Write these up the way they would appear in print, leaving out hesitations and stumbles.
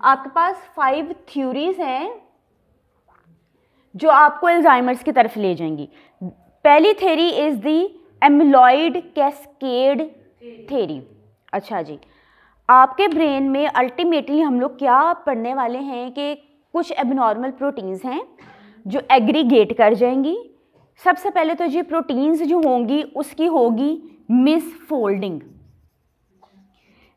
आपके पास 5 थ्योरीज हैं जो आपको अल्जाइमर्स की तरफ ले जाएंगी। पहली theory is the amyloid cascade theory. अच्छा जी, आपके ब्रेन में अल्टीमेटली हम लोग क्या पढ़ने वाले हैं कि कुछ एबनॉर्मल प्रोटीन्स हैं जो एग्रीगेट कर जाएंगी। सबसे पहले तो ये प्रोटीन्स जो होंगी उसकी होगी मिसफोल्डिंग।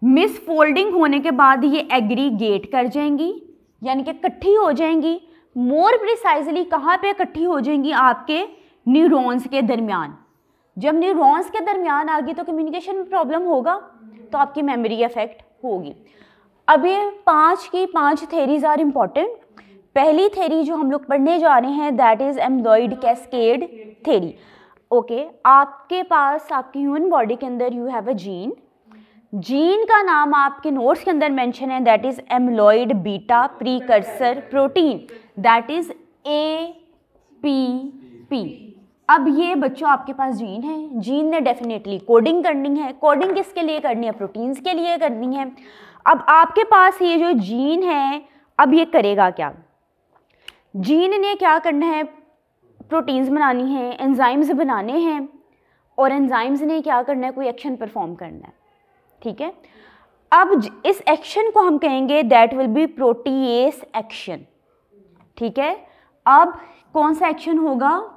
मिसफोल्डिंग होने के बाद ये एग्रीगेट कर जाएंगी, यानी कि इकट्ठी हो जाएंगी। मोर प्रिसाइजली कहाँ पे इकट्ठी हो जाएंगी? आपके न्यूरॉन्स के दरमियान। जब न्यूरॉन्स के दरमियान आ गई तो कम्युनिकेशन में प्रॉब्लम होगा, तो आपकी मेमोरी अफेक्ट होगी। अब ये 5 की 5 थेरीज आर इम्पॉर्टेंट। पहली थेरी जो हम लोग पढ़ने जा रहे हैं that is amyloid cascade theory. Okay, आपके पास आपकी ह्यूमन बॉडी के अंदर you have a gene. Gene का नाम आपके नोट्स के अंदर मेंशन है, that is amyloid beta precursor protein, that is APP। अब ये बच्चों आपके पास जीन है, जीन ने डेफिनेटली कोडिंग करनी है। कोडिंग किसके लिए करनी है? प्रोटीन्स के लिए करनी है। अब आपके पास ये जो जीन है, अब ये करेगा क्या? जीन ने क्या करना है? प्रोटीन्स बनानी है, एंजाइम्स बनाने हैं, और एंजाइम्स ने क्या करना है? कोई एक्शन परफॉर्म करना है। ठीक है, अब इस एक्शन को हम कहेंगे that will be protease action. ठीक है, अब कौन सा एक्शन होगा?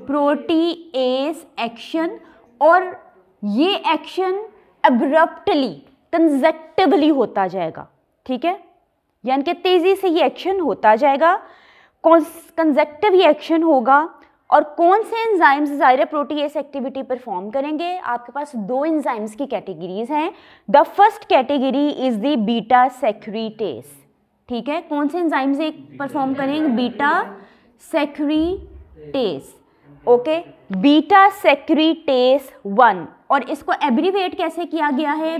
Protease action. और ये एक्शन अब्रप्टली कंजेक्टिवली होता जाएगा। ठीक है, यानी कि तेजी से ये एक्शन होता जाएगा, कंजेक्टिव ये एक्शन होगा। और कौन से एंजाइम्स ज़ाहिर प्रोटीएस एक्टिविटी परफॉर्म करेंगे? आपके पास 2 एंजाइम्स की कैटेगरीज हैं। The first category is the beta secretase. ठीक है, कौन से एंजाइम्स एक परफॉर्म करेंगे? Beta secretase. Okay, beta secretase 1, और इसको एब्रीवेट कैसे किया गया है?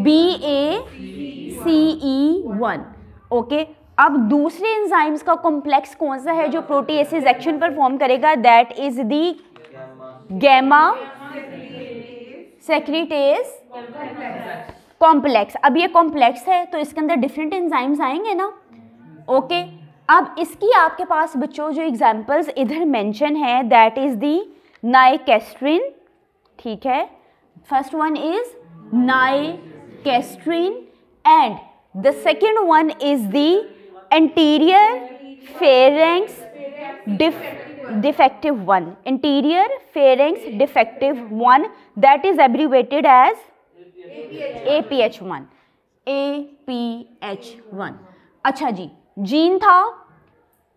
BACE1। ओके, अब दूसरे एंजाइम्स का कॉम्प्लेक्स कौन सा है जो प्रोटीएसेस एक्शन परफॉर्म करेगा? That is the gamma secretase complex. अब ये कॉम्प्लेक्स है तो इसके अंदर डिफरेंट एंजाइम्स आएंगे ना। ओके, अब इसकी आपके पास बच्चों जो एग्जांपल्स इधर मेंशन है दैट इज दी नाइकेस्ट्रिन। ठीक है, first one is nicastrin and the second one is the anterior pharynx defective 1, anterior pharynx defective 1, that is abbreviated as APH1, APH1। अच्छा जी, जीन था,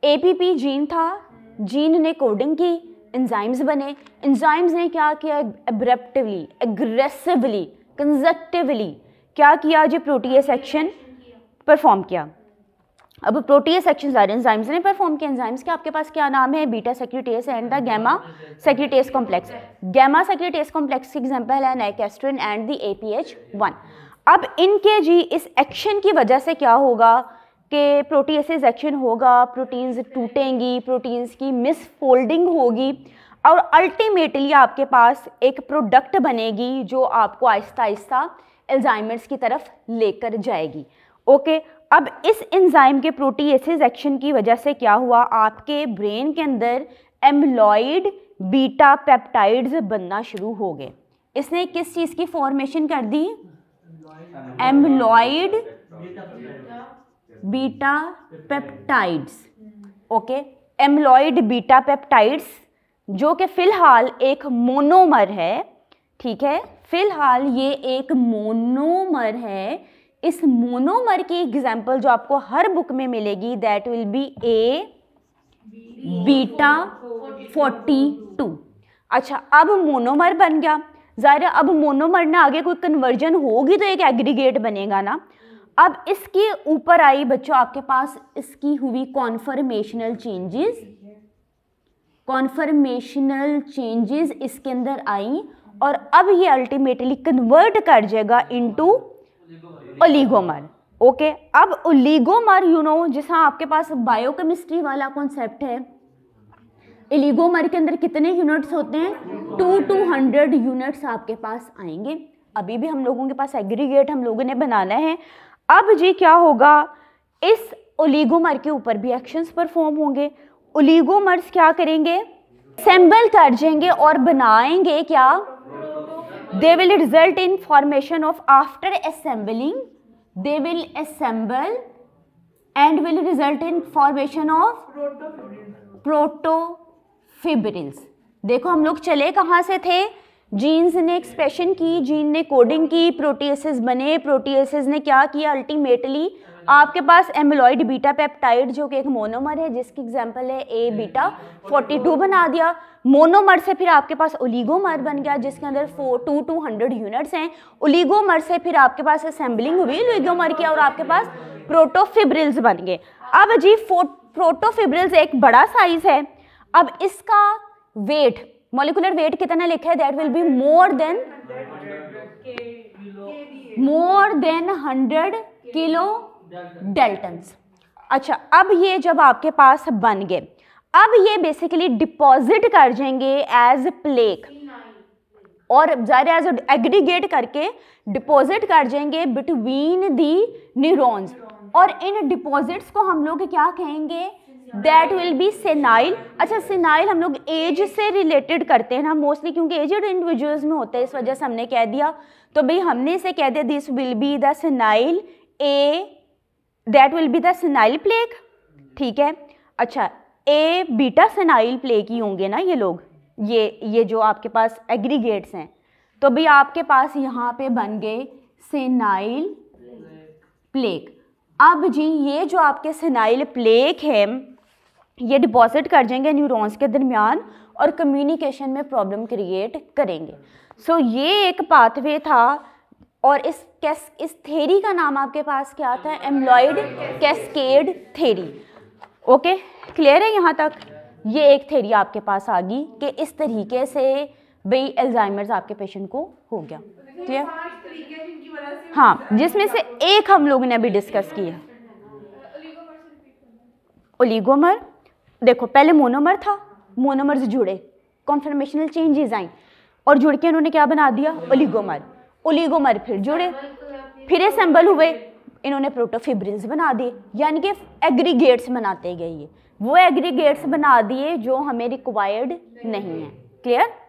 APP जीन था, gene ने coding की, enzymes बने, enzymes ने क्या किया? एब्रप्टिवली, एग्रेसिवली, कंजक्टिवली क्या किया? जो प्रोटीएस एक्शन परफॉर्म किया। अब प्रोटीएस एक्शन सारे एंजाइम्स ने परफॉर्म किया। एंजाइम्स के आपके पास क्या नाम है? Beta secretase and the gamma secretase complex. Gamma secretase complex की एग्जांपल है नाइकेस्ट्रिन एंड द APH1। अब इनके जी इस एक्शन की वजह से क्या होगा कि प्रोटीएसेस एक्शन होगा, प्रोटीन्स टूटेंगी, प्रोटीन्स की मिसफोल्डिंग होगी, और अल्टीमेटली आपके पास एक प्रोडक्ट बनेगी जो आपको आहिस्ता आहिस्ता अल्जाइमर्स की तरफ लेकर जाएगी। ओके, अब इस एंजाइम के प्रोटीएसेस एक्शन की वजह से क्या हुआ? आपके ब्रेन के अंदर एमिलॉइड बीटा पेप्टाइड्स बनना शुरू हो गए। इसने किस चीज़ की फॉर्मेशन कर दी? Amyloid beta peptides. Okay, amyloid beta peptides जो कि फ़िलहाल एक मोनोमर है। ठीक है, फ़िलहाल ये एक मोनोमर है। इस मोनोमर की एग्जाम्पल जो आपको हर बुक में मिलेगी दैट विल बी Aβ42। अच्छा, अब मोनोमर बन गया, ज़ाहिर अब मोनोमर ना आगे कोई कन्वर्जन होगी तो एक एग्रीगेट बनेगा ना। अब इसके ऊपर आई बच्चों आपके पास इसकी हुई कॉन्फर्मेशनल चेंजेस इसके अंदर आई, और अब ये अल्टीमेटली कन्वर्ट कर जाएगा इनटू ओलिगोमर। ओके, अब ओलिगोमर जैसा आपके पास बायोकेमिस्ट्री वाला कॉन्सेप्ट है, ओलिगोमर के अंदर कितने यूनिट्स होते हैं? 200 यूनिट्स आपके पास आएंगे। अभी भी हम लोगों के पास एग्रीगेट हम लोगों ने बनाना है। अब जी क्या होगा, इस ओलिगोमर के ऊपर भी एक्शंस परफॉर्म होंगे। ओलिगोमर्स क्या करेंगे, असेंबल कर जाएंगे और बनाएंगे क्या, they will result in formation of, after assembling they will assemble and will result in formation of protofibrils. देखो हम लोग चले कहाँ से थे, जीन्स ने एक्सप्रेशन की, जीन ने कोडिंग की, प्रोटीएसेस बने, प्रोटीएसेस ने क्या किया, अल्टीमेटली आपके पास एमिलॉइड बीटा पेप्टाइड जो कि एक मोनोमर है जिसकी एग्जांपल है ए बीटा 42 बना दिया। मोनोमर से फिर आपके पास ओलिगोमर बन गया जिसके अंदर 200 यूनिट्स हैं। ओलिगोमर से फिर आपके पास असेंबलिंग हुई ओलिगोमर की और आपके पास प्रोटोफिब्रिल्स बन गए। अब जी प्रोटोफिब्रिल्स एक बड़ा साइज है। अब इसका वेट, मॉलिक्यूलर वेट कितना लिखा है, that will be more than 100 kilo Dalton's. अच्छा, अब ये जब आपके पास बन गए, अब ये बेसिकली डिपॉजिट कर जाएंगे एज प्लेक और ज़ाहिर एज एग्रीगेट करके डिपॉजिट कर जाएंगे बिटवीन दी न्यूरॉन्स, और इन डिपॉजिट्स को हम लोग क्या कहेंगे, दैट विल बी सेनाइल। अच्छा, सेनाइल हम लोग एज से रिलेटेड करते हैं ना मोस्टली, क्योंकि एजड इंडिविजुअल्स में होते हैं, इस वजह से हमने कह दिया। तो भाई हमने इसे कह दिया this will be the senile A, that will be the senile plaque, ठीक है। अच्छा, ए बीटा सेनाइल प्लेक ही होंगे ना ये लोग, ये जो आपके पास एग्रीगेट्स हैं। तो भाई आपके पास यहाँ पे बन गए सेनाइल प्लेक। अब जी ये जो आपके सेनाइल प्लेक है ये डिपॉजिट कर जाएंगे न्यूरॉन्स के दरमियान और कम्युनिकेशन में प्रॉब्लम क्रिएट करेंगे। सो ये एक पाथवे था और इस थेरी का नाम आपके पास क्या था, एम्लॉयड कैस्केड थेरी। ओके, क्लियर है यहाँ तक। ये एक थेरी आपके पास आ गई कि इस तरीके से भाई अल्जाइमर्स आपके पेशेंट को हो गया। क्लियर, हाँ, जिसमें से एक हम लोगों ने अभी डिस्कस किया ओलिगोमर। देखो पहले मोनोमर था, मोनोमर्स जुड़े, कॉन्फर्मेशनल चेंजेस आई और जुड़ के उन्होंने क्या बना दिया, ओलिगोमर। ओलिगोमर फिर जुड़े, फिर असेंबल हुए, इन्होंने प्रोटोफिब्रिल्स बना दिए, यानी कि एग्रीगेट्स बनाते गए। ये वो एग्रीगेट्स बना दिए जो हमें रिक्वायर्ड नहीं है। क्लियर।